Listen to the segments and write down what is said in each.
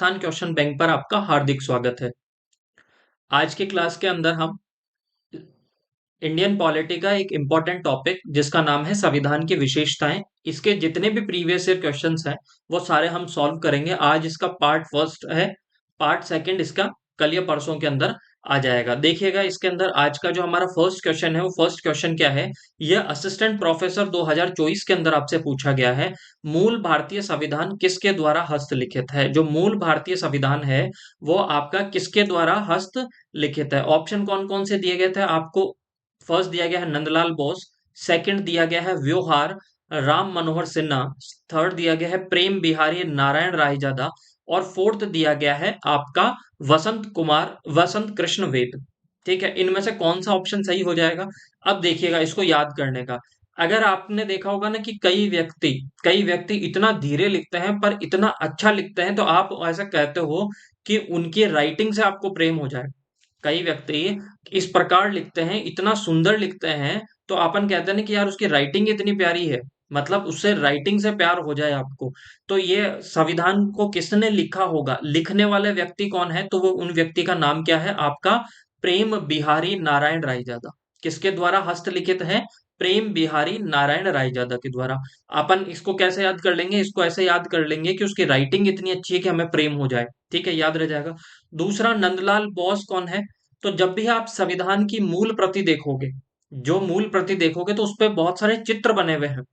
Rajasthan question bank पर आपका हार्दिक स्वागत है। आज की क्लास के अंदर हम इंडियन पॉलिटी का एक इम्पॉर्टेंट टॉपिक जिसका नाम है संविधान की विशेषताएं, इसके जितने भी प्रीवियस ईयर क्वेश्चंस हैं वो सारे हम सॉल्व करेंगे। आज इसका पार्ट फर्स्ट है, पार्ट सेकंड इसका कल या परसों के अंदर आ जाएगा। देखिएगा इसके अंदर आज का जो हमारा फर्स्ट क्वेश्चन है वो फर्स्ट क्वेश्चन क्या है, यह असिस्टेंट प्रोफेसर 2024 के अंदर आपसे पूछा गया है। मूल भारतीय संविधान किसके द्वारा हस्तलिखित है? जो मूल भारतीय संविधान है वो आपका किसके द्वारा हस्तलिखित है? ऑप्शन कौन कौन से दिए गए थे आपको? फर्स्ट दिया गया है नंदलाल बोस, सेकंड दिया गया है व्योहार राम मनोहर सिन्हा, थर्ड दिया गया है प्रेम बिहारी नारायण रायजादा और फोर्थ दिया गया है आपका वसंत कृष्ण वेद। ठीक है, इनमें से कौन सा ऑप्शन सही हो जाएगा? अब देखिएगा इसको याद करने का। अगर आपने देखा होगा ना कि कई व्यक्ति इतना धीरे लिखते हैं पर इतना अच्छा लिखते हैं, तो आप ऐसा कहते हो कि उनकी राइटिंग से आपको प्रेम हो जाए। कई व्यक्ति इस प्रकार लिखते हैं, इतना सुंदर लिखते हैं, तो अपन कहते हैं ना कि यार उसकी राइटिंग इतनी प्यारी है, मतलब उससे राइटिंग से प्यार हो जाए आपको। तो ये संविधान को किसने लिखा होगा, लिखने वाले व्यक्ति कौन है? तो वो उन व्यक्ति का नाम क्या है आपका? प्रेम बिहारी नारायण रायजादा। किसके द्वारा हस्तलिखित है? प्रेम बिहारी नारायण रायजादा के द्वारा। अपन इसको कैसे याद कर लेंगे? इसको ऐसे याद कर लेंगे कि उसकी राइटिंग इतनी अच्छी है कि हमें प्रेम हो जाए। ठीक है, याद रह जाएगा। दूसरा, नंदलाल बोस कौन है? तो जब भी आप संविधान की मूल प्रति देखोगे, जो मूल प्रति देखोगे, तो उसपे बहुत सारे चित्र बने हुए हैं।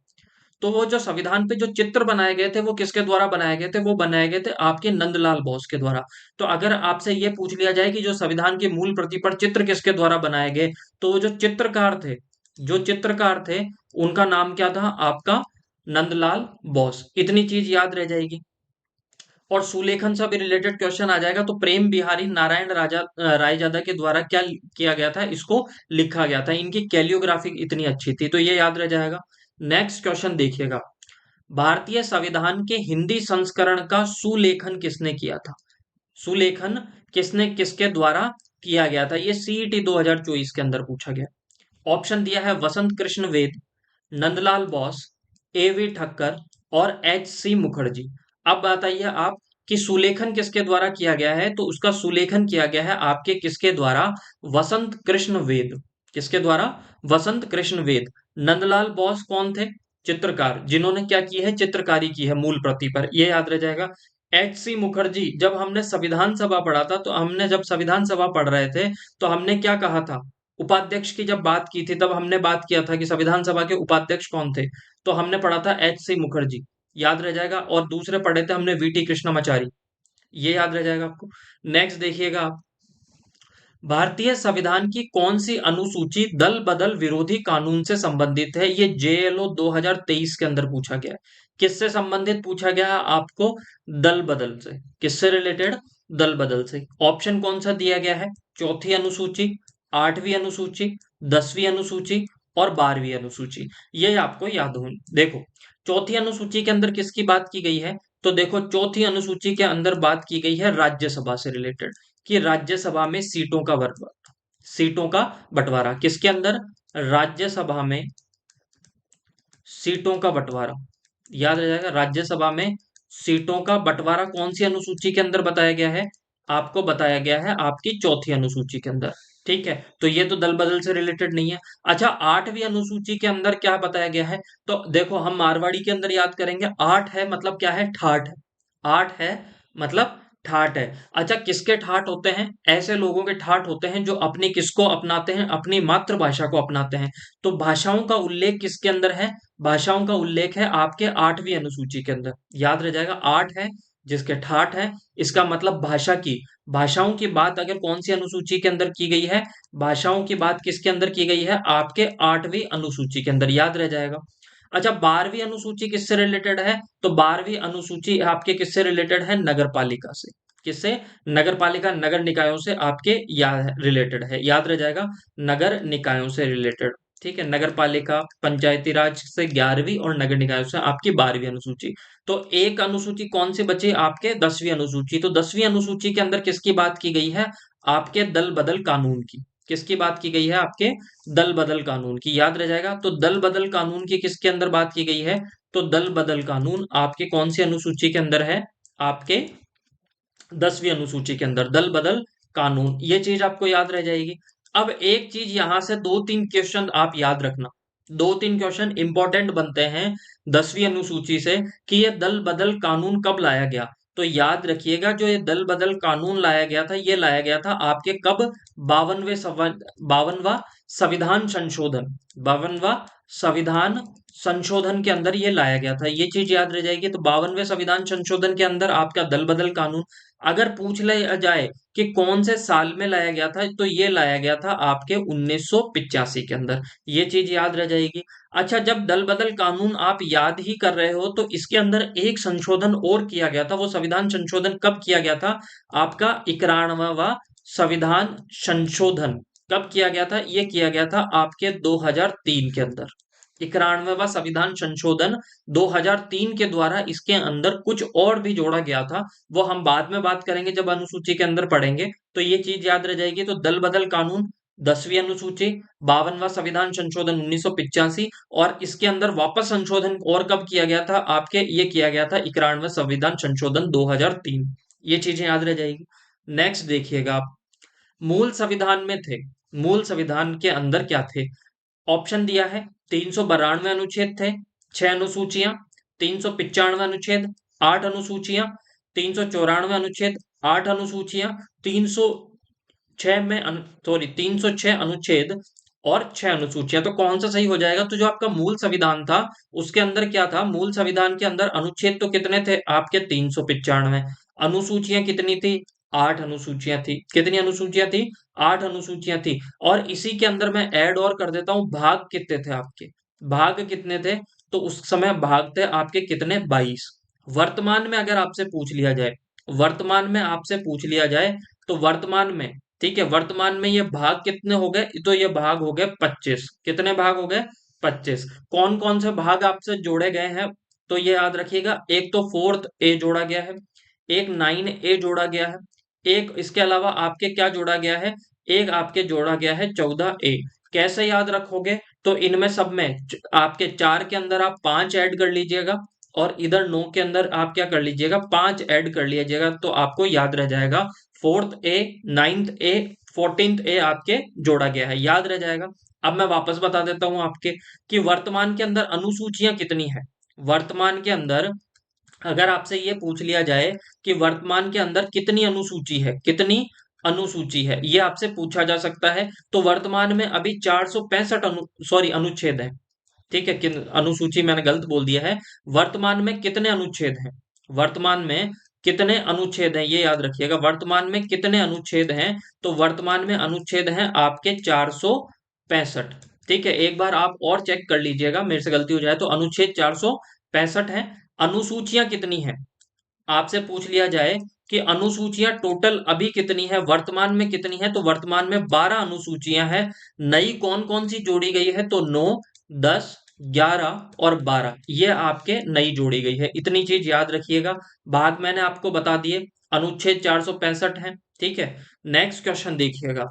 तो वो जो संविधान पे जो चित्र बनाए गए थे वो किसके द्वारा बनाए गए थे? वो बनाए गए थे आपके नंदलाल बोस के द्वारा। तो अगर आपसे ये पूछ लिया जाए कि जो संविधान की मूल प्रति पर चित्र किसके द्वारा बनाए गए, तो वो जो चित्रकार थे उनका नाम क्या था आपका? नंदलाल बोस। इतनी चीज याद रह जाएगी। और सुलेखन से भी रिलेटेड क्वेश्चन आ जाएगा, तो प्रेम बिहारी नारायण रायजादा के द्वारा क्या किया गया था? इसको लिखा गया था। इनकी कैलियोग्राफी इतनी अच्छी थी, तो ये याद रह जाएगा। नेक्स्ट क्वेश्चन देखिएगा, भारतीय संविधान के हिंदी संस्करण का सुलेखन किसने किया था? सुलेखन किसने किसके द्वारा किया गया था? ये सीईटी 2024 के अंदर पूछा गया। ऑप्शन दिया है वसंत कृष्ण वेद, नंदलाल बोस, एवी ठक्कर और एच सी मुखर्जी। अब बताइए आप कि सुलेखन किसके द्वारा किया गया है? तो उसका सुलेखन किया गया है आपके किसके द्वारा? वसंत कृष्ण वेद। किसके द्वारा? वसंत कृष्ण वेद। नंदलाल बोस कौन थे? चित्रकार, जिन्होंने क्या की है? चित्रकारी की है मूल प्रति पर। ये याद रह जाएगा। एच सी मुखर्जी, जब हमने संविधान सभा पढ़ा था, तो हमने जब संविधान सभा पढ़ रहे थे तो हमने क्या कहा था? उपाध्यक्ष की जब बात की थी तब हमने बात किया था कि संविधान सभा के उपाध्यक्ष कौन थे? तो हमने पढ़ा था एच सी मुखर्जी। याद रह जाएगा। और दूसरे पढ़े थे हमने वीटी कृष्णमाचारी। ये याद रह जाएगा आपको। नेक्स्ट देखिएगा आप, भारतीय संविधान की कौन सी अनुसूची दल बदल विरोधी कानून से संबंधित है? ये जेएलओ 2023 के अंदर पूछा गया है। किससे संबंधित पूछा गया है आपको? दल बदल से। किससे रिलेटेड? दल बदल से। ऑप्शन कौन सा दिया गया है? चौथी अनुसूची, आठवीं अनुसूची, 10वीं अनुसूची और 12वीं अनुसूची। ये आपको याद हो। देखो, चौथी अनुसूची के अंदर किसकी बात की गई है? तो देखो, चौथी अनुसूची के अंदर बात की गई है राज्यसभा से रिलेटेड, कि राज्यसभा में सीटों का बंटवारा किसके अंदर? राज्यसभा में सीटों का बंटवारा। याद रह जाएगा। राज्यसभा में सीटों का बंटवारा कौन सी अनुसूची के अंदर बताया गया है? आपको बताया गया है आपकी चौथी अनुसूची के अंदर। ठीक है, तो ये तो दल बदल से रिलेटेड नहीं है। अच्छा, आठवीं अनुसूची के अंदर क्या बताया गया है? तो देखो, हम मारवाड़ी के अंदर याद करेंगे। आठ है मतलब क्या है? ठाठ है। आठ है मतलब ठाठ है। अच्छा, किसके ठाठ होते हैं? ऐसे लोगों के ठाठ होते हैं जो अपनी किसको अपनाते हैं? अपनी मातृभाषा को अपनाते हैं। तो भाषाओं का उल्लेख किसके अंदर है? भाषाओं का उल्लेख है आपके आठवीं अनुसूची के अंदर। याद रह जाएगा। आठ है जिसके ठाठ है, इसका मतलब भाषाओं की बात अगर कौन सी अनुसूची के अंदर की गई है? भाषाओं की बात किसके अंदर की गई है? आपके आठवीं अनुसूची के अंदर। याद रह जाएगा। अच्छा, 12वीं अनुसूची किससे रिलेटेड है? तो 12वीं अनुसूची आपके किससे रिलेटेड है? नगर पालिका से। किससे? नगर पालिका, नगर निकायों से आपके रिलेटेड है। याद रह जाएगा। नगर निकायों से रिलेटेड। ठीक है, नगर पालिका पंचायती राज से 11वीं और नगर निकायों से आपकी 12वीं अनुसूची। तो एक अनुसूची कौन सी बची? आपके 10वीं अनुसूची। तो 10वीं अनुसूची के अंदर किसकी बात की गई है? आपके दल बदल कानून की। किसकी बात की गई है? आपके दल बदल कानून की। याद रह जाएगा। तो दल बदल कानून की किसके अंदर बात की गई है? तो दल बदल कानून आपके कौन सी अनुसूची के अंदर है? आपके 10वीं अनुसूची के अंदर दल बदल कानून, ये चीज आपको याद रह जाएगी। अब एक चीज यहां से दो तीन क्वेश्चन आप याद रखना, दो तीन क्वेश्चन इंपॉर्टेंट बनते हैं 10वीं अनुसूची से कि ये दल बदल कानून कब लाया गया। तो याद रखिएगा, जो ये दल बदल कानून लाया गया था, ये लाया गया था आपके कब, 52वां संविधान संशोधन, 52वां संविधान संशोधन के अंदर ये लाया गया था। ये चीज याद रह जाएगी। तो 52वें संविधान संशोधन के अंदर आपका दल बदल कानून, अगर पूछ लिया जाए कि कौन से साल में लाया गया था, तो ये लाया गया था आपके 1985 के अंदर। ये चीज याद रह जाएगी। अच्छा, जब दल बदल कानून आप याद ही कर रहे हो, तो इसके अंदर एक संशोधन और किया गया था। वो संविधान संशोधन कब किया गया था? आपका 91वां संविधान संशोधन कब किया गया था? ये किया गया था आपके 2003 के अंदर। 91वां संविधान संशोधन 2003 के द्वारा इसके अंदर कुछ और भी जोड़ा गया था, वो हम बाद में बात करेंगे जब अनुसूची के अंदर पढ़ेंगे। तो ये चीज याद रह जाएगी। तो दल बदल कानून 10वीं अनुसूची, 52वां संविधान संशोधन 1985, और इसके अंदर वापस संशोधन और कब किया गया था आपके, ये किया गया था 91वां संविधान संशोधन 2003। ये चीजें याद रह जाएगी। नेक्स्ट देखिएगा आप, मूल संविधान में थे, मूल संविधान के अंदर क्या थे? ऑप्शन दिया है, 392 अनुच्छेद थे, 6 अनुसूचियां, 395 अनुच्छेद, 8 अनुसूचियां, 394 अनुच्छेद, 8 अनुसूचियां, 306 अनुच्छेद और 6 अनुसूचियां। तो कौन सा सही हो जाएगा? तो जो आपका मूल संविधान था, उसके अंदर क्या था? मूल संविधान के अंदर अनुच्छेद तो कितने थे आपके? 395। अनुसूचियां कितनी थी? 8 अनुसूचियां थी। कितनी अनुसूचियां थी? 8 अनुसूचियां थी। और इसी के अंदर मैं ऐड और कर देता हूं, भाग कितने थे आपके? भाग कितने थे? तो उस समय भाग थे आपके कितने? 22। वर्तमान में अगर आपसे पूछ लिया जाए, वर्तमान में आपसे पूछ लिया जाए, तो वर्तमान में, ठीक है, वर्तमान में ये भाग कितने हो गए? तो ये भाग हो गए 25। कितने भाग हो गए? 25। कौन कौन से भाग आपसे जोड़े गए हैं? तो ये याद रखिएगा, एक तो 4th ए जोड़ा गया है, एक 9A जोड़ा गया है, एक इसके अलावा आपके क्या जोड़ा गया है? एक आपके जोड़ा गया है 14A। कैसे याद रखोगे? तो इनमें सब में आपके 4 के अंदर आप 5 ऐड कर लीजिएगा, और इधर 9 के अंदर आप क्या कर लीजिएगा? 5 ऐड कर लीजिएगा, तो आपको याद रह जाएगा 4th A, 9th A, 14th A आपके जोड़ा गया है, याद रह जाएगा। अब मैं वापस बता देता हूं आपके कि वर्तमान के अंदर अनुसूचियां कितनी है। वर्तमान के अंदर अगर आपसे ये पूछ लिया जाए कि वर्तमान के अंदर कितनी अनुसूची है, कितनी अनुसूची है, ये आपसे पूछा जा सकता है। तो वर्तमान में अभी 465 अनुच्छेद है। ठीक है, अनुसूची मैंने गलत बोल दिया है। वर्तमान में कितने अनुच्छेद हैं? वर्तमान में कितने अनुच्छेद हैं, ये याद रखिएगा। वर्तमान में कितने अनुच्छेद हैं? तो वर्तमान में अनुच्छेद हैं आपके 465। ठीक है, एक बार आप और चेक कर लीजिएगा, मेरे से गलती हो जाए तो। अनुच्छेद 465 है। अनुसूचियां कितनी हैं? आपसे पूछ लिया जाए कि अनुसूचियां टोटल अभी कितनी है, वर्तमान में कितनी है, तो वर्तमान में 12 अनुसूचियां हैं। नई कौन कौन सी जोड़ी गई है? तो 9, 10, 11 और 12, ये आपके नई जोड़ी गई है। इतनी चीज याद रखिएगा। भाग मैंने आपको बता दिए, अनुच्छेद 465 है। ठीक है, नेक्स्ट क्वेश्चन देखिएगा।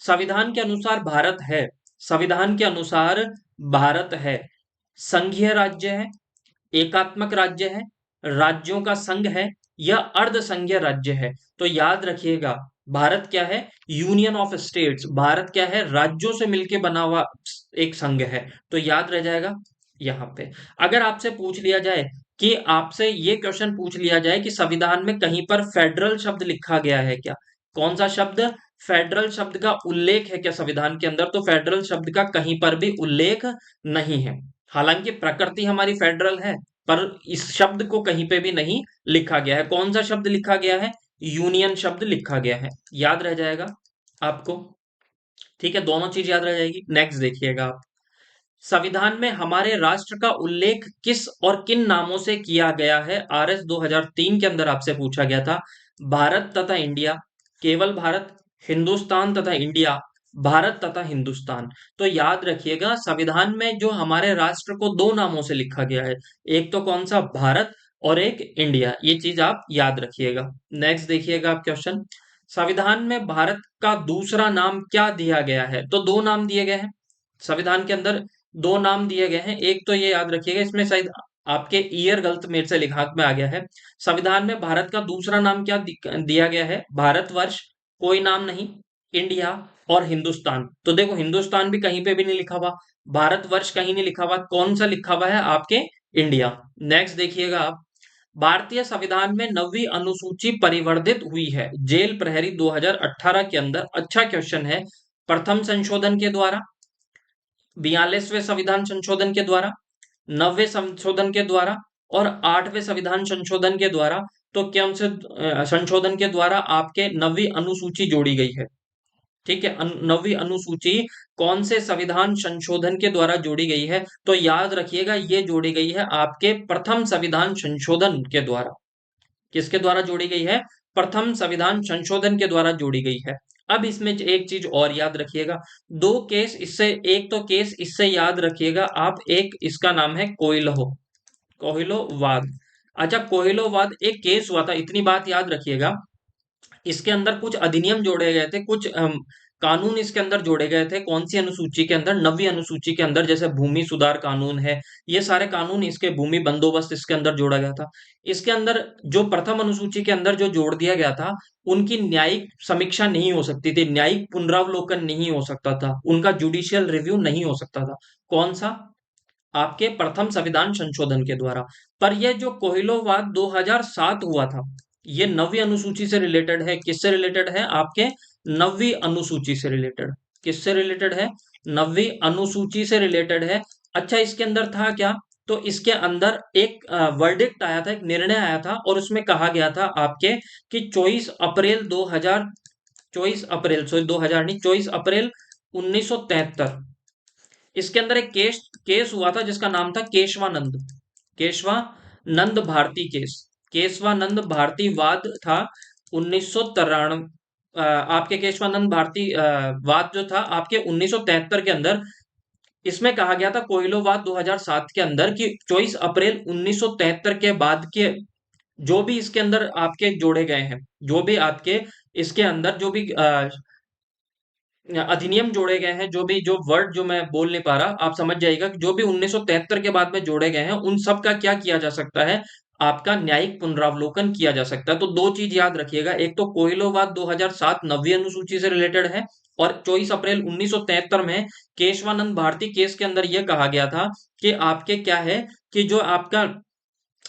संविधान के अनुसार भारत है, संविधान के अनुसार भारत है संघीय राज्य है, एकात्मक राज्य है, राज्यों का संघ है, या अर्ध संघीय राज्य है? तो याद रखिएगा, भारत क्या है? Union of states. भारत क्या है? राज्यों से मिलकर बना हुआ एक संघ है। तो याद रह जाएगा यहां पे। अगर आपसे पूछ लिया जाए कि आपसे ये क्वेश्चन पूछ लिया जाए कि संविधान में कहीं पर फेडरल शब्द लिखा गया है क्या? कौन सा शब्द? फेडरल शब्द का उल्लेख है क्या संविधान के अंदर? तो फेडरल शब्द का कहीं पर भी उल्लेख नहीं है। हालांकि प्रकृति हमारी फेडरल है, पर इस शब्द को कहीं पे भी नहीं लिखा गया है। कौन सा शब्द लिखा गया है? यूनियन शब्द लिखा गया है। याद रह जाएगा आपको। ठीक है, दोनों चीज याद रह जाएगी। नेक्स्ट देखिएगा आप, संविधान में हमारे राष्ट्र का उल्लेख किस और किन नामों से किया गया है? RS 2003 के अंदर आपसे पूछा गया था। भारत तथा इंडिया, केवल भारत, हिंदुस्तान तथा इंडिया, भारत तथा हिंदुस्तान। तो याद रखिएगा, संविधान में जो हमारे राष्ट्र को दो नामों से लिखा गया है, एक तो कौन सा? भारत, और एक इंडिया। ये चीज आप याद रखिएगा। नेक्स्ट देखिएगा आप क्वेश्चन, संविधान में भारत का दूसरा नाम क्या दिया गया है? तो दो नाम दिए गए हैं संविधान के अंदर, दो नाम दिए गए हैं। एक तो ये याद रखिएगा, इसमें शायद आपके ईयर गलत मेरे से लिखा में आ गया है। संविधान में भारत का दूसरा नाम क्या दिया गया है? भारतवर्ष, कोई नाम नहीं, इंडिया और हिंदुस्तान। तो देखो हिंदुस्तान भी कहीं पे भी नहीं लिखा हुआ, भारतवर्ष कहीं नहीं लिखा हुआ, कौन सा लिखा हुआ है? आपके इंडिया। नेक्स्ट देखिएगा आप, भारतीय संविधान में 9वीं अनुसूची परिवर्धित हुई है जेल प्रहरी 2018 के अंदर। अच्छा क्वेश्चन है। प्रथम संशोधन के द्वारा, 42वें संविधान संशोधन के द्वारा, 9वें संशोधन के द्वारा और 8वें संविधान संशोधन के द्वारा। तो कौन से संशोधन के द्वारा आपके 9वीं अनुसूची जोड़ी गई है? ठीक है, 9वीं अनुसूची कौन से संविधान संशोधन के द्वारा जोड़ी गई है? तो याद रखिएगा ये जोड़ी गई है आपके प्रथम संविधान संशोधन के द्वारा। किसके द्वारा जोड़ी गई है? प्रथम संविधान संशोधन के द्वारा जोड़ी गई है। अब इसमें एक चीज और याद रखिएगा, दो केस इससे, एक तो केस इससे याद रखिएगा आप, एक इसका नाम है कोहिलोवाद। अच्छा, कोहिलोवाद एक केस हुआ था, इतनी बात याद रखिएगा। इसके अंदर कुछ अधिनियम जोड़े गए थे, कुछ कानून इसके अंदर जोड़े गए थे। कौन सी अनुसूची के अंदर? 9वीं अनुसूची के अंदर। जैसे भूमि सुधार कानून है, ये सारे कानून, इसके भूमि बंदोबस्त इसके अंदर जोड़ा गया था। इसके अंदर जो प्रथम अनुसूची के अंदर जो जोड़ दिया गया था, उनकी न्यायिक समीक्षा नहीं हो सकती थी, न्यायिक पुनरावलोकन नहीं हो सकता था, उनका जुडिशियल रिव्यू नहीं हो सकता था। कौन सा? आपके प्रथम संविधान संशोधन के द्वारा। पर यह जो कोहिलोवाद 2007 हुआ था, ये 9वीं अनुसूची से रिलेटेड है। किससे रिलेटेड है? आपके 9वीं अनुसूची से रिलेटेड। किससे रिलेटेड है? 9वीं अनुसूची से रिलेटेड है। अच्छा, इसके अंदर था क्या? तो इसके अंदर एक वर्डिक्ट आया था, एक निर्णय आया था, और उसमें कहा गया था आपके कि 24 अप्रैल, सॉरी 2000 नहीं, 24 अप्रैल 1973, इसके अंदर एक केस हुआ था जिसका नाम था केशवानंद भारती केस। केशवानंद भारती वाद था 1993। आपके केशवानंद भारती वाद जो था आपके 1973 के अंदर। इसमें कहा गया था कोहिलोवाद 2007 के अंदर कि 24 अप्रैल 1973 के बाद के जो भी इसके अंदर आपके जोड़े गए हैं, जो भी आपके इसके अंदर जो भी अधिनियम जोड़े गए हैं, जो भी, जो वर्ड जो मैं बोल नहीं पा रहा, आप समझ जाइएगा कि जो भी 1973 के बाद में जोड़े गए हैं, उन सब का क्या किया जा सकता है? आपका न्यायिक पुनरावलोकन किया जा सकता है। तो दो चीज याद रखिएगा, एक तो कोहिलोवाद 2007 9वीं अनुसूची से रिलेटेड है, और 24 अप्रैल 1973 में केशवानंद भारती केस के अंदर यह कहा गया था कि आपके क्या है, कि जो आपका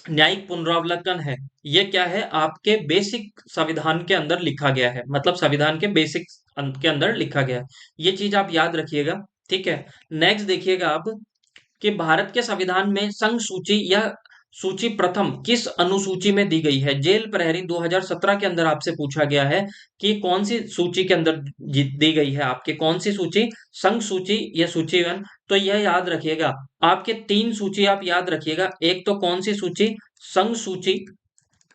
न्यायिक पुनरावलोकन है, ये क्या है? आपके बेसिक संविधान के अंदर लिखा गया है, मतलब संविधान के बेसिक के अंदर लिखा गया है। ये चीज आप याद रखिएगा। ठीक है, नेक्स्ट देखिएगा आप कि भारत के संविधान में संघ सूची या सूची प्रथम किस अनुसूची में दी गई है? जेल प्रहरी 2017 के अंदर आपसे पूछा गया है कि कौन सी सूची के अंदर दी गई है आपके, कौन सी सूची? संघ सूची या सूची वन। तो यह याद रखिएगा, आपके तीन सूची आप याद रखिएगा। एक तो कौन सी सूची? संघ सूची।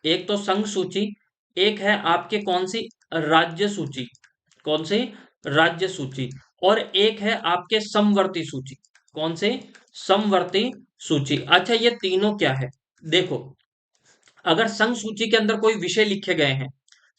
एक तो संघ सूची, एक है आपके कौन सी? राज्य सूची। कौन सी? राज्य सूची। और एक है आपके समवर्ती सूची। कौन से? समवर्ती सूची। अच्छा, ये तीनों क्या है? देखो, अगर संघ सूची के अंदर कोई विषय लिखे गए हैं,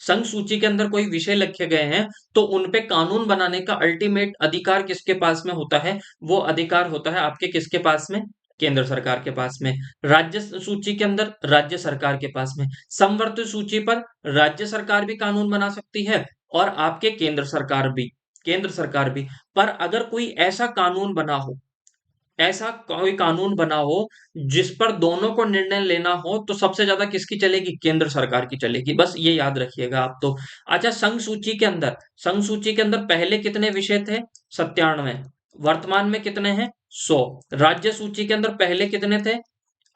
संघ सूची के अंदर कोई विषय लिखे गए हैं, तो उनपे कानून बनाने का अल्टीमेट अधिकार किसके पास में होता है? वो अधिकार होता है आपके किसके पास में? केंद्र सरकार के पास में। राज्य सूची के अंदर राज्य सरकार के पास में। समवर्ती सूची पर राज्य सरकार भी कानून बना सकती है, और आपके केंद्र सरकार भी। पर अगर कोई ऐसा कानून बना हो, ऐसा कोई कानून बना हो जिस पर दोनों को निर्णय लेना हो, तो सबसे ज्यादा किसकी चलेगी? केंद्र सरकार की चलेगी। बस ये याद रखिएगा आप तो। अच्छा, संघ सूची के अंदर पहले कितने विषय थे? 97। वर्तमान में कितने हैं? 100। राज्य सूची के अंदर पहले कितने थे?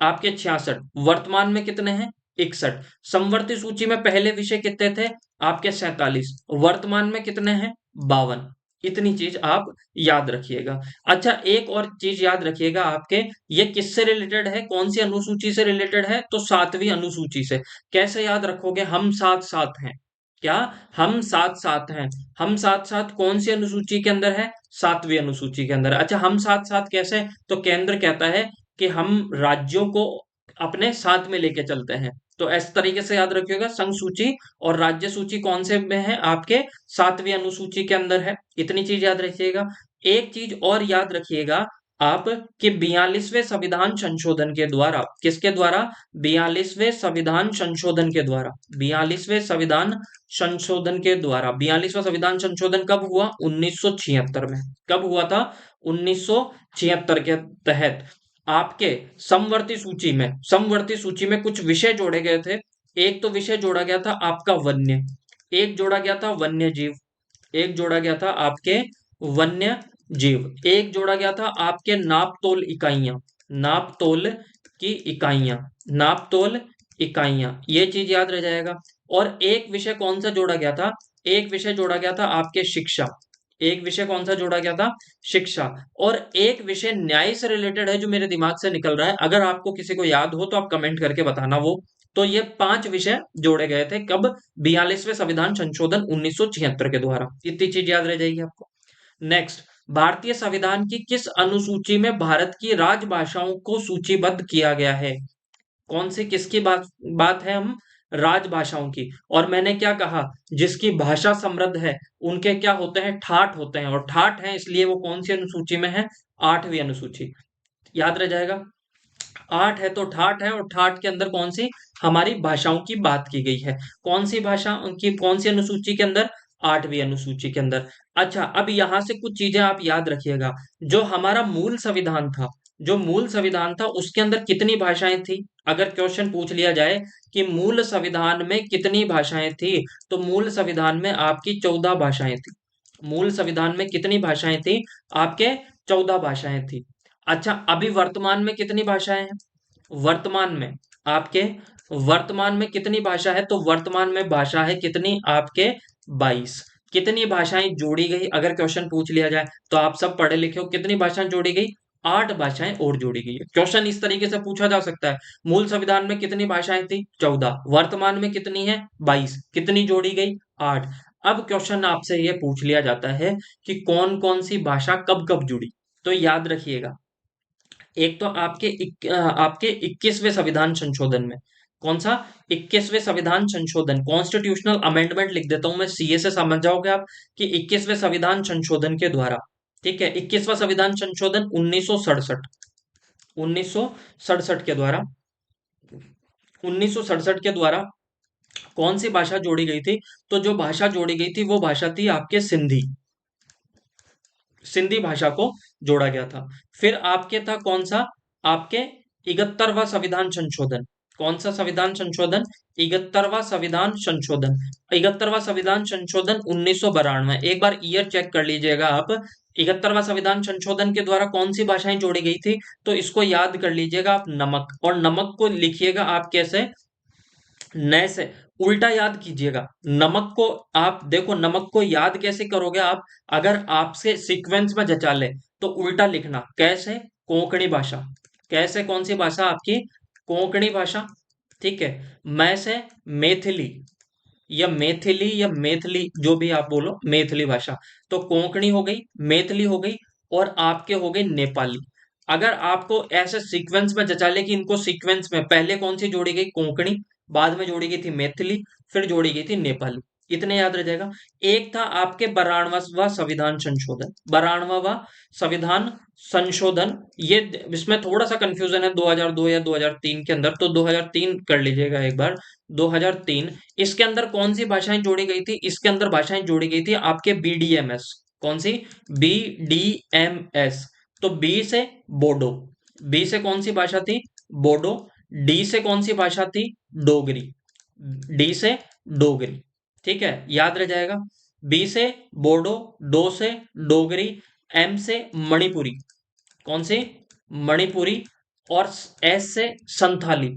आपके 66। वर्तमान में कितने हैं? 61। समवर्ती सूची में पहले विषय कितने थे? आपके 47। वर्तमान में कितने हैं? 52। इतनी चीज आप याद रखिएगा। अच्छा, एक और चीज याद रखिएगा आपके, ये किससे रिलेटेड है? कौन सी अनुसूची से रिलेटेड है? तो 7वीं अनुसूची से। कैसे याद रखोगे? हम साथ साथ हैं। क्या? हम साथ साथ हैं। हम साथ साथ कौन सी अनुसूची के अंदर है? 7वीं अनुसूची के अंदर। अच्छा, हम साथ साथ कैसे? तो केंद्र कहता है कि हम राज्यों को अपने साथ में लेके चलते हैं। तो इस तरीके से याद रखिएगा, संघ सूची और राज्य सूची कौन से में है? आपके 7वीं अनुसूची के अंदर है। इतनी चीज याद रखिएगा। एक चीज और याद रखिएगा, आपके 42वें संविधान संशोधन के द्वारा, किसके द्वारा? 42वें संविधान संशोधन के द्वारा, 42वें संविधान संशोधन के द्वारा। 42वां संविधान संशोधन कब हुआ? 1976 में। कब हुआ था? 1976 के तहत आपके समवर्ती सूची में कुछ विषय जोड़े गए थे। एक तो विषय जोड़ा गया था आपका वन्य, एक जोड़ा गया था वन्य जीव, एक जोड़ा गया था आपके वन्य जीव, एक जोड़ा गया था आपके नापतोल इकाइयां, नापतोल की इकाइयां, नापतोल इकाइयां, ये चीज याद रह जाएगा। और एक विषय कौन सा जोड़ा गया था? एक विषय जोड़ा गया था आपके शिक्षा, एक विषय कौन सा जोड़ा गया था? शिक्षा। और एक विषय न्याय से रिलेटेड है जो मेरे दिमाग से निकल रहा है, अगर आपको किसी को याद हो तो आप कमेंट करके बताना वो। तो ये 5 विषय जोड़े गए थे कब? 42वें संविधान संशोधन 1976 के द्वारा। इतनी चीज याद रह जाएगी आपको। नेक्स्ट, भारतीय संविधान की किस अनुसूची में भारत की राजभाषाओं को सूचीबद्ध किया गया है? कौन सी किसकी बात बात है? हम राजभाषाओं की। और मैंने क्या कहा? जिसकी भाषा समृद्ध है उनके क्या होते हैं? ठाट होते हैं, और ठाट है इसलिए वो कौन सी अनुसूची में है? 8वीं अनुसूची। याद रह जाएगा। 8 है तो ठाट है, और ठाट के अंदर कौन सी? हमारी भाषाओं की बात की गई है। कौन सी भाषा उनकी, कौन सी अनुसूची के अंदर? 8वीं अनुसूची के अंदर। अच्छा, अब यहां से कुछ चीजें आप याद रखिएगा। जो हमारा मूल संविधान था, जो मूल संविधान था उसके अंदर कितनी भाषाएं थी? अगर क्वेश्चन पूछ लिया जाए कि मूल संविधान में कितनी भाषाएं थी, तो मूल संविधान में आपकी 14 भाषाएं थी। मूल संविधान में कितनी भाषाएं थी? आपके 14 भाषाएं थी। अच्छा, अभी वर्तमान में कितनी भाषाएं हैं? वर्तमान में आपके, वर्तमान में कितनी भाषा है? तो वर्तमान में भाषा है कितनी? आपके 22। कितनी भाषाएं जोड़ी गई अगर क्वेश्चन पूछ लिया जाए? तो आप सब पढ़े लिखे हो, कितनी भाषाएं जोड़ी गई? 8 भाषाएं और जोड़ी गई है। क्वेश्चन इस तरीके से पूछा जा सकता है, मूल संविधान में कितनी भाषाएं थी? 14। वर्तमान में कितनी है? 22। कितनी जोड़ी गई? 8। अब क्वेश्चन आपसे यह पूछ लिया जाता है कि कौन कौन सी भाषा कब कब जुड़ी। तो याद रखिएगा, एक तो आपके 21वें संविधान संशोधन में, कौन सा? 21वें संविधान संशोधन, कॉन्स्टिट्यूशनल अमेंडमेंट लिख देता हूं मैं, सीए से समझ जाओगे आप कि 21वें संविधान संशोधन के द्वारा, ठीक है, 21वां संविधान संशोधन 1967, 1967 के द्वारा, 1967 के द्वारा कौन सी भाषा जोड़ी गई थी? तो जो भाषा जोड़ी गई थी वो भाषा थी आपके सिंधी, सिंधी भाषा को जोड़ा गया था। फिर आपके था कौन सा? आपके 71वां संविधान संशोधन। कौन सा संविधान संशोधन? 71वां संविधान संशोधन। 71वां संविधान संशोधन 1992। एक बार ईयर चेक कर लीजिएगा आप। 71वां संविधान संशोधन के द्वारा कौन सी भाषाएं जोड़ी गई थी? तो इसको याद कर लीजिएगा आप, नमक। और नमक को लिखिएगा आप कैसे? नए से उल्टा याद कीजिएगा। नमक को आप देखो, नमक को याद कैसे करोगे आप? अगर आपसे सीक्वेंस में जचा ले तो उल्टा लिखना। कैसे? कोंकणी भाषा। कैसे? कौन सी भाषा आपकी? कोंकणी भाषा। ठीक है। मैं से मैथिली, या मैथिली, जो भी आप बोलो, मैथिली भाषा। तो कोंकणी हो गई, मैथिली हो गई, और आपके हो गई नेपाली। अगर आपको ऐसे सीक्वेंस में जचा ले कि इनको सीक्वेंस में पहले कौन सी जोड़ी गई? कोंकणी, बाद में जोड़ी गई थी मैथिली, फिर जोड़ी गई थी नेपाली। इतने याद रह जाएगा। एक था आपके 92वां संविधान संशोधन, 92वां संविधान संशोधन। ये इसमें थोड़ा सा कंफ्यूजन है 2002 या 2003 के अंदर, तो 2003 कर लीजिएगा एक बार। 2003। इसके अंदर कौन सी भाषाएं जोड़ी गई थी? इसके अंदर भाषाएं जोड़ी गई थी आपके बीडीएमएस। कौन सी? बीडीएमएस। तो बी से बोडो, बी से कौन सी भाषा थी? बोडो। डी से कौन सी भाषा थी? डोगरी, डी से डोगरी। ठीक है, याद रह जाएगा। बी से बोडो, डो से डोगरी, एम से मणिपुरी। कौन सी? मणिपुरी। और एस से संथाली,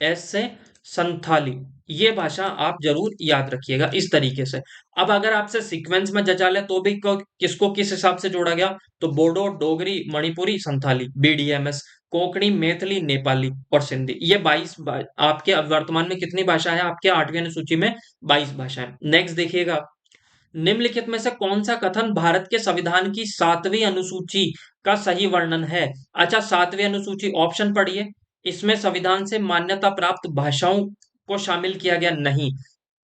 एस से संथाली। ये भाषा आप जरूर याद रखिएगा इस तरीके से। अब अगर आपसे सीक्वेंस में जचा ले तो भी किसको किस हिसाब से जोड़ा गया? तो बोडो, डोगरी, मणिपुरी, संथाली, बीडीएमएस, कोंकणी, मैथिली, नेपाली और सिंधी। ये 22 आपके अब वर्तमान में कितनी भाषा है? आपके 8वीं अनुसूची में 22 भाषाएं। नेक्स्ट देखिएगा, निम्नलिखित में से कौन सा कथन भारत के संविधान की 7वीं अनुसूची का सही वर्णन है? अच्छा, 7वीं अनुसूची, ऑप्शन पढ़िए। इसमें संविधान से मान्यता प्राप्त भाषाओं को शामिल किया गया नहीं।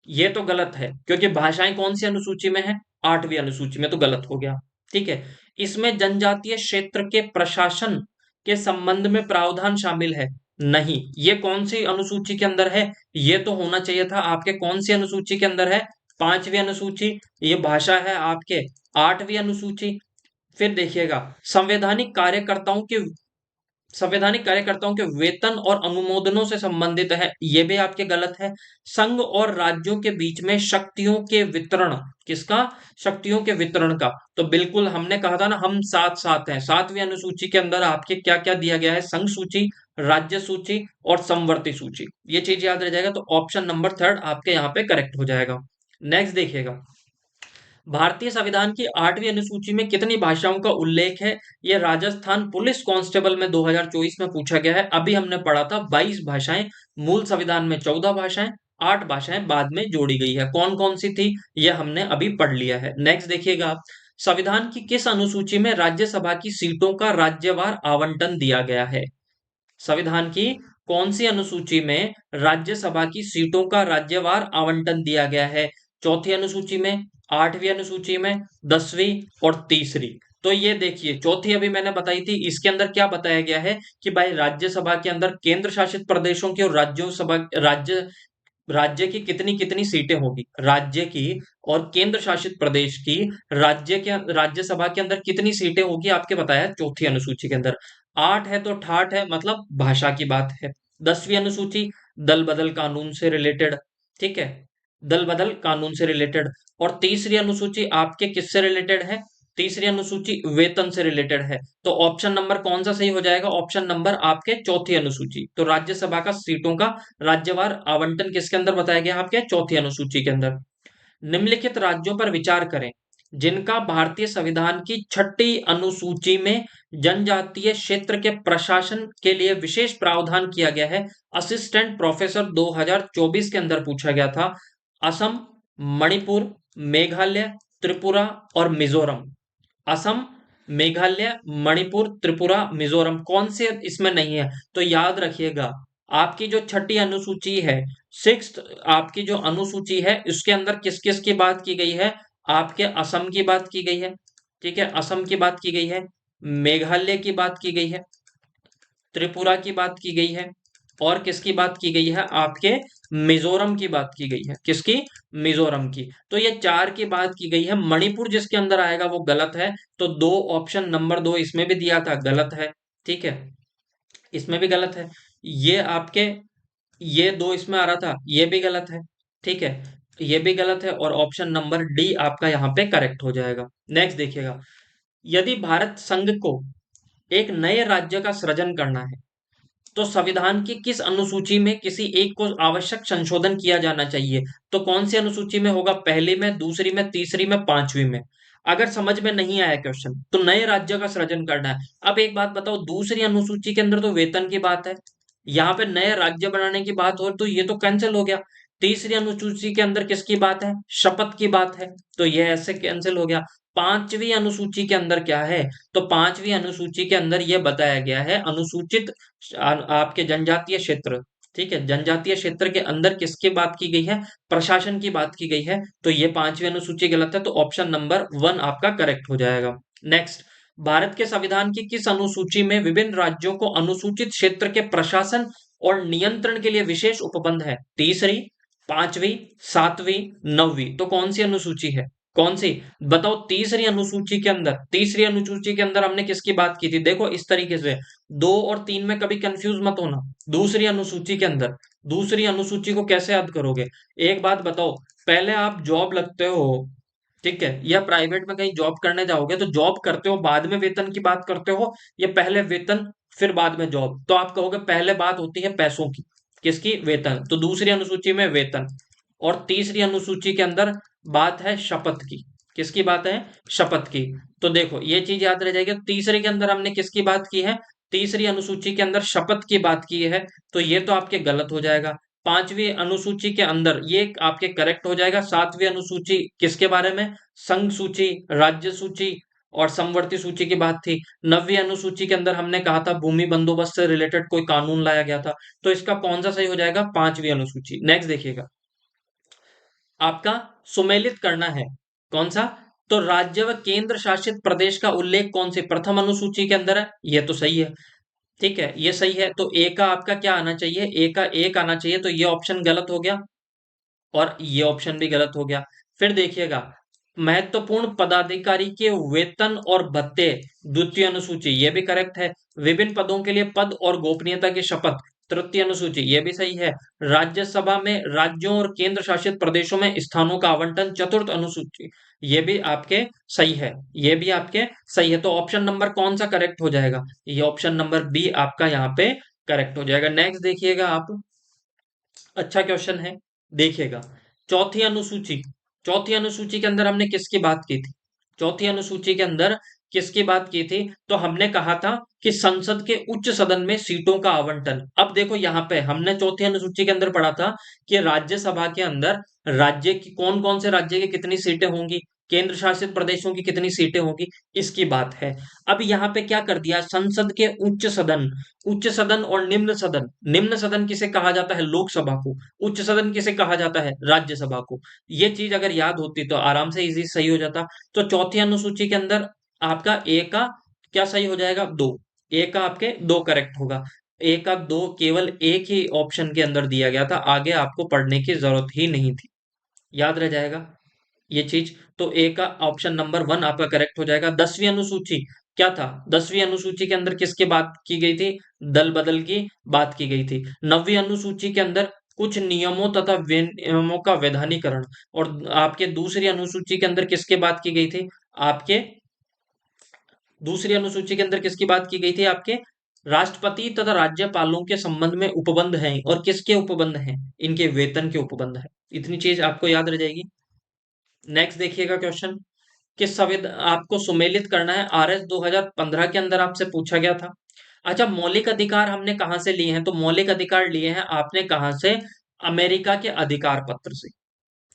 ये तो गलत है, क्योंकि भाषाएं कौन सी अनुसूची में है? 8वीं अनुसूची में, तो गलत हो गया। ठीक है। इसमें जनजातीय क्षेत्र के प्रशासन के संबंध में प्रावधान शामिल है? नहीं। ये कौन सी अनुसूची के अंदर है? ये तो होना चाहिए था आपके कौन सी अनुसूची के अंदर है? 5वीं अनुसूची। ये भाषा है आपके 8वीं अनुसूची। फिर देखिएगा, संवैधानिक कार्यकर्ताओं के वेतन और अनुमोदनों से संबंधित है, ये भी आपके गलत है। संघ और राज्यों के बीच में शक्तियों के वितरण, किसका? शक्तियों के वितरण का। तो बिल्कुल हमने कहा था ना, हम साथ साथ हैं। 7वीं अनुसूची के अंदर आपके क्या क्या दिया गया है? संघ सूची, राज्य सूची और समवर्ती सूची। ये चीज याद रह जाएगा, तो ऑप्शन नंबर 3 आपके यहाँ पे करेक्ट हो जाएगा। नेक्स्ट देखिएगा, भारतीय संविधान की 8वीं अनुसूची में कितनी भाषाओं का उल्लेख है? यह राजस्थान पुलिस कांस्टेबल में 2024 में पूछा गया है। अभी हमने पढ़ा था 22 भाषाएं, मूल संविधान में 14 भाषाएं, 8 भाषाएं बाद में जोड़ी गई है। कौन कौन सी थी यह हमने अभी पढ़ लिया है। नेक्स्ट देखिएगा, संविधान की किस अनुसूची में राज्यसभा की सीटों का राज्यवार आवंटन दिया गया है? संविधान की कौन सी अनुसूची में राज्यसभा की सीटों का राज्यवार आवंटन दिया गया है? चौथी अनुसूची में, 8वीं अनुसूची में, 10वीं और तीसरी। तो ये देखिए, चौथी अभी मैंने बताई थी, इसके अंदर क्या बताया गया है कि भाई राज्यसभा के अंदर केंद्र शासित प्रदेशों की और राज्य की कितनी कितनी सीटें होगी, राज्य की और केंद्र शासित प्रदेश की राज्यसभा के अंदर कितनी सीटें होगी आपके बताया चौथी अनुसूची के अंदर। 8 है तो ठाठ है, मतलब भाषा की बात है। 10वीं अनुसूची दल बदल कानून से रिलेटेड, ठीक है, दल बदल कानून से रिलेटेड। और तीसरी अनुसूची आपके किससे रिलेटेड है? तीसरी अनुसूची वेतन से रिलेटेड है। तो ऑप्शन नंबर कौन सा सही हो जाएगा? ऑप्शन नंबर आपके चौथी अनुसूची। तो राज्यसभा का सीटों का राज्यवार आवंटन किसके अंदर बताया गया? आपके चौथी अनुसूची के अंदर। निम्नलिखित राज्यों पर विचार करें जिनका भारतीय संविधान की 6ठी अनुसूची में जनजातीय क्षेत्र के प्रशासन के लिए विशेष प्रावधान किया गया है। असिस्टेंट प्रोफेसर 2024 के अंदर पूछा गया था। असम, मणिपुर, मेघालय, त्रिपुरा और मिजोरम। असम, मेघालय, मणिपुर, त्रिपुरा, मिजोरम, कौन से इसमें नहीं है? तो याद रखिएगा, आपकी जो 6ठी अनुसूची है, सिक्स्थ आपकी जो अनुसूची है, उसके अंदर किस किस की बात की गई है? आपके असम की बात की गई है, ठीक है, असम की बात की गई है, मेघालय की बात की गई है, त्रिपुरा की बात की गई है, और किसकी बात की गई है? आपके मिजोरम की बात की गई है। किसकी? मिजोरम की। तो ये 4 की बात की गई है। मणिपुर जिसके अंदर आएगा वो गलत है। तो दो, ऑप्शन नंबर 2 इसमें भी दिया था, गलत है, ठीक है, इसमें भी गलत है। ये आपके, ये 2 इसमें आ रहा था, ये भी गलत है, ठीक है, ये भी गलत है, और ऑप्शन नंबर डी आपका यहाँ पे करेक्ट हो जाएगा। नेक्स्ट देखिएगा, यदि भारत संघ को एक नए राज्य का सृजन करना है तो संविधान की किस अनुसूची में किसी एक को आवश्यक संशोधन किया जाना चाहिए? तो कौन सी अनुसूची में होगा? पहली में, दूसरी में, तीसरी में, 5वीं में? अगर समझ में नहीं आया क्वेश्चन, तो नए राज्य का सृजन करना है। अब एक बात बताओ, दूसरी अनुसूची के अंदर तो वेतन की बात है, यहाँ पे नए राज्य बनाने की बात हो तो ये तो कैंसिल हो गया। तीसरी अनुसूची के अंदर किसकी बात है? शपथ की बात है, तो ये ऐसे कैंसिल हो गया। 5वीं अनुसूची के अंदर क्या है? तो 5वीं अनुसूची के अंदर यह बताया गया है, अनुसूचित आपके जनजातीय क्षेत्र, ठीक है, जनजातीय क्षेत्र के अंदर किसकी बात की गई है? प्रशासन की बात की गई है। तो ये 5वीं अनुसूची गलत है, तो ऑप्शन नंबर 1 आपका करेक्ट हो जाएगा। नेक्स्ट, भारत के संविधान की किस अनुसूची में विभिन्न राज्यों को अनुसूचित क्षेत्र के प्रशासन और नियंत्रण के लिए विशेष उपबंध है? तीसरी, 5वीं, 7वीं, 9वीं। तो कौन सी अनुसूची है? कौन सी? बताओ। तीसरी अनुसूची के अंदर, तीसरी अनुसूची के अंदर हमने किसकी बात की थी? देखो इस तरीके से, 2 और 3 में कभी कंफ्यूज मत होना। दूसरी अनुसूची के अंदर, दूसरी अनुसूची को कैसे याद करोगे? एक बात बताओ, पहले आप जॉब लगते हो, ठीक है, या प्राइवेट में कहीं जॉब करने जाओगे, तो जॉब करते हो बाद में वेतन की बात करते हो, या पहले वेतन फिर बाद में जॉब? तो आप कहोगे पहले बात होती है पैसों की, किसकी? वेतन। तो दूसरी अनुसूची में वेतन, और तीसरी अनुसूची के अंदर बात है शपथ की। किसकी बात है? शपथ की। तो देखो ये चीज याद रह जाएगी। तीसरे के अंदर हमने किसकी बात की है? तीसरी अनुसूची के अंदर शपथ की बात की है, तो ये तो आपके गलत हो जाएगा। 5वीं अनुसूची के अंदर ये आपके करेक्ट हो जाएगा। 7वीं अनुसूची किसके बारे में? संघ सूची, राज्य सूची और समवर्ती सूची की बात थी। 9वीं अनुसूची के अंदर हमने कहा था भूमि बंदोबस्त से रिलेटेड कोई कानून लाया गया था। तो इसका कौन सा सही हो जाएगा? 5वीं अनुसूची। नेक्स्ट देखिएगा, आपका सुमेलित करना है, कौन सा? तो राज्य व केंद्र शासित प्रदेश का उल्लेख कौन से प्रथम अनुसूची के अंदर है? ये तो सही है। ठीक है, ये सही है, तो ए का आपका क्या आना चाहिए? ए का एक आना चाहिए, तो ये ऑप्शन गलत हो गया और ये ऑप्शन भी गलत हो गया। फिर देखिएगा, महत्वपूर्ण पदाधिकारी के वेतन और भत्ते, द्वितीय अनुसूची, ये भी करेक्ट है। विभिन्न पदों के लिए पद और गोपनीयता की शपथ, तृतीय अनुसूची, ये भी सही है। राज्यसभा में राज्यों और केंद्र शासित प्रदेशों में स्थानों का आवंटन, चतुर्थ अनुसूची, ये भी आपके सही है। ये भी आपके सही है, तो ऑप्शन नंबर कौन सा करेक्ट हो जाएगा? ये ऑप्शन नंबर बी आपका यहाँ पे करेक्ट हो जाएगा। नेक्स्ट देखिएगा आप, अच्छा क्वेश्चन है, देखिएगा। चौथी अनुसूची, चौथी अनुसूची के अंदर हमने किसकी बात की थी? चौथी अनुसूची के अंदर किसकी बात की थी? तो हमने कहा था कि संसद के उच्च सदन में सीटों का आवंटन। अब देखो यहाँ पे हमने चौथी अनुसूची के अंदर पढ़ा था कि राज्यसभा के अंदर राज्य की कौन कौन से राज्य की कितनी सीटें होंगी, केंद्र शासित प्रदेशों की कितनी सीटें होंगी, इसकी बात है। अब यहाँ पे क्या कर दिया, संसद के उच्च सदन, उच्च सदन और निम्न सदन, निम्न सदन किसे कहा जाता है? लोकसभा को। उच्च सदन किसे कहा जाता है? राज्यसभा को। ये चीज अगर याद होती तो आराम से इजी सही हो जाता। तो चौथी अनुसूची के अंदर आपका ए का क्या सही हो जाएगा? दो। ए का आपके दो करेक्ट होगा। ए का दो केवल एक ही ऑप्शन के अंदर दिया गया था, आगे आपको पढ़ने की जरूरत ही नहीं थी, याद रह जाएगा ये चीज। तो ए का ऑप्शन नंबर वन आपका करेक्ट हो जाएगा। 10वीं अनुसूची क्या था? 10वीं अनुसूची के अंदर किसकी बात की गई थी? दल बदल की बात की गई थी। 9वीं अनुसूची के अंदर कुछ नियमों तथा विनियमों का वैधानिकरण, और आपके दूसरी अनुसूची के अंदर किसकी बात की गई थी? आपके दूसरी अनुसूची के अंदर किसकी बात की गई थी? आपके राष्ट्रपति तथा राज्यपालों के संबंध में उपबंध हैं, और किसके उपबंध हैं? इनके वेतन के उपबंध है। इतनी चीज आपको याद रह जाएगी। नेक्स्ट देखिएगा क्वेश्चन, किस संविधान आपको सुमेलित करना है? आरएस 2015 के अंदर आपसे पूछा गया था। अच्छा, मौलिक अधिकार हमने कहां से लिए हैं? तो मौलिक अधिकार लिए हैं आपने कहां से? अमेरिका के अधिकार पत्र से।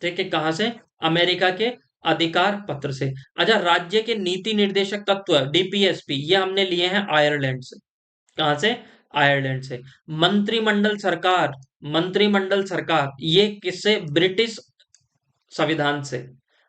ठीक है, कहां से? अमेरिका के अधिकार पत्र से। अच्छा, राज्य के नीति निर्देशक तत्व डीपीएसपी, ये हमने लिए हैं आयरलैंड से। कहां से? आयरलैंड से। मंत्रिमंडल सरकार, मंत्रिमंडल सरकार, ये किससे? ब्रिटिश संविधान से।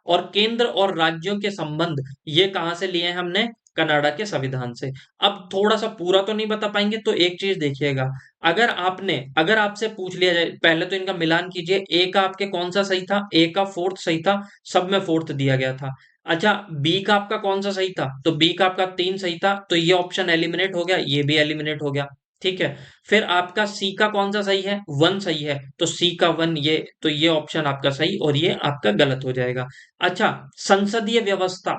और केंद्र और राज्यों के संबंध, ये कहां से लिए हैं हमने? कनाडा के संविधान से। अब थोड़ा सा पूरा तो नहीं बता पाएंगे, तो एक चीज देखिएगा, अगर आपसे पूछ लिया जाए, पहले तो इनका मिलान कीजिए, ए का आपके कौन सा सही था? ए का फोर्थ सही था, सब में फोर्थ दिया गया था। अच्छा, बी का आपका कौन सा सही था? तो बी का आपका तीन सही था, तो ये ऑप्शन एलिमिनेट हो गया, ये भी एलिमिनेट हो गया। ठीक है, फिर आपका सी का कौन सा सही है? वन सही है, तो सी का वन, ये तो ये ऑप्शन आपका सही और ये आपका गलत हो जाएगा। अच्छा, संसदीय व्यवस्था,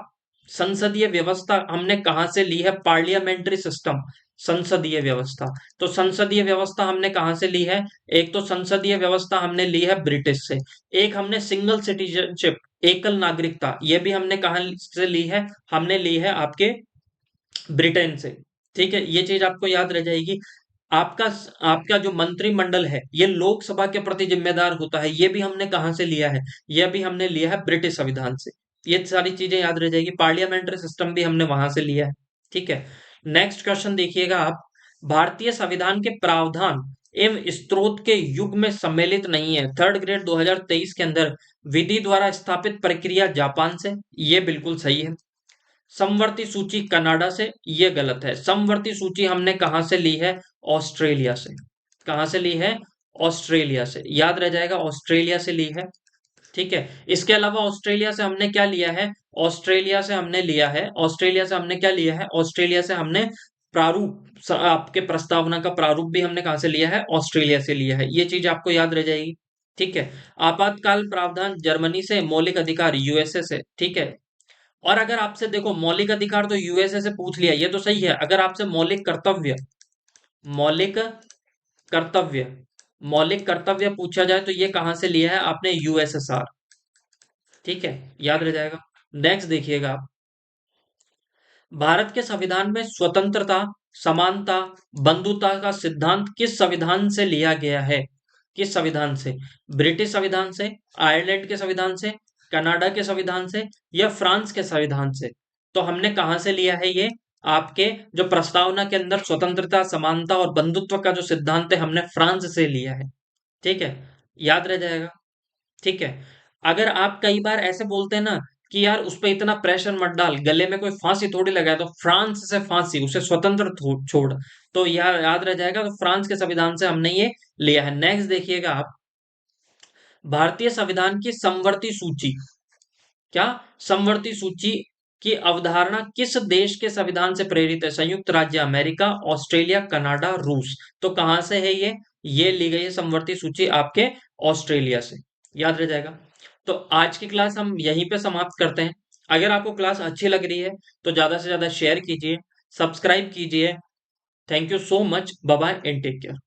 संसदीय व्यवस्था हमने कहां से ली है? पार्लियामेंट्री सिस्टम, संसदीय व्यवस्था। तो संसदीय व्यवस्था हमने कहां से ली है? एक तो संसदीय व्यवस्था हमने ली है ब्रिटिश से। एक हमने सिंगल सिटीजनशिप, एकल नागरिकता, ये भी हमने कहां से ली है? हमने ली है आपके ब्रिटेन से। ठीक है, ये चीज आपको याद रह जाएगी। आपका आपका जो मंत्रिमंडल है, ये लोकसभा के प्रति जिम्मेदार होता है, ये भी हमने कहां से लिया है? ये भी हमने लिया है ब्रिटिश संविधान से। ये सारी चीजें याद रह जाएगी। पार्लियामेंट्री सिस्टम भी हमने वहां से लिया है। ठीक है, नेक्स्ट क्वेश्चन देखिएगा आप, भारतीय संविधान के प्रावधान एवं स्त्रोत के युग में सम्मिलित नहीं है, थर्ड ग्रेड 2023 के अंदर विधि द्वारा स्थापित प्रक्रिया जापान से, ये बिल्कुल सही है। समवर्ती सूची कनाडा से, ये गलत है। समवर्ती सूची हमने कहां से ली है? ऑस्ट्रेलिया से। कहां से ली है? ऑस्ट्रेलिया से, याद रह जाएगा, ऑस्ट्रेलिया से ली है। ठीक है, इसके अलावा ऑस्ट्रेलिया से हमने क्या लिया है? ऑस्ट्रेलिया से हमने लिया है, ऑस्ट्रेलिया से हमने क्या लिया है? ऑस्ट्रेलिया से हमने प्रारूप, आपके प्रस्तावना का प्रारूप भी हमने कहां से लिया है? ऑस्ट्रेलिया से लिया है। ये चीज आपको याद रह जाएगी। ठीक है, आपातकाल प्रावधान जर्मनी से, मौलिक अधिकार यूएसए से। ठीक है, और अगर आपसे देखो मौलिक अधिकार तो यूएसए से पूछ लिया, ये तो सही है। अगर आपसे मौलिक कर्तव्य, मौलिक कर्तव्य, मौलिक कर्तव्य पूछा जाए तो ये कहां से लिया है आपने? यूएसएसआर। ठीक है, याद रह जाएगा। नेक्स्ट देखिएगा आप, भारत के संविधान में स्वतंत्रता, समानता, बंधुता का सिद्धांत किस संविधान से लिया गया है? किस संविधान से? ब्रिटिश संविधान से, आयरलैंड के संविधान से, कनाडा के संविधान से, या फ्रांस के संविधान से? तो हमने कहां से लिया है ये? आपके जो प्रस्तावना के अंदर स्वतंत्रता, समानता और बंधुत्व का जो सिद्धांत है, हमने फ्रांस से लिया है। ठीक है, याद रह जाएगा। ठीक है, अगर आप कई बार ऐसे बोलते हैं ना कि यार उस पर इतना प्रेशर मत डाल, गले में कोई फांसी थोड़ी लगाए, तो फ्रांस से फांसी, उसे स्वतंत्र छोड़। तो यार याद रह जाएगा, तो फ्रांस के संविधान से हमने ये लिया है। नेक्स्ट देखिएगा आप, भारतीय संविधान की समवर्ती सूची। क्या? समवर्ती सूची की अवधारणा किस देश के संविधान से प्रेरित है? संयुक्त राज्य अमेरिका, ऑस्ट्रेलिया, कनाडा, रूस। तो कहां से है ये ली गई है समवर्ती सूची आपके ऑस्ट्रेलिया से। याद रह जाएगा। तो आज की क्लास हम यहीं पे समाप्त करते हैं। अगर आपको क्लास अच्छी लग रही है तो ज्यादा से ज्यादा शेयर कीजिए, सब्सक्राइब कीजिए। Thank you so much, bye bye and take care.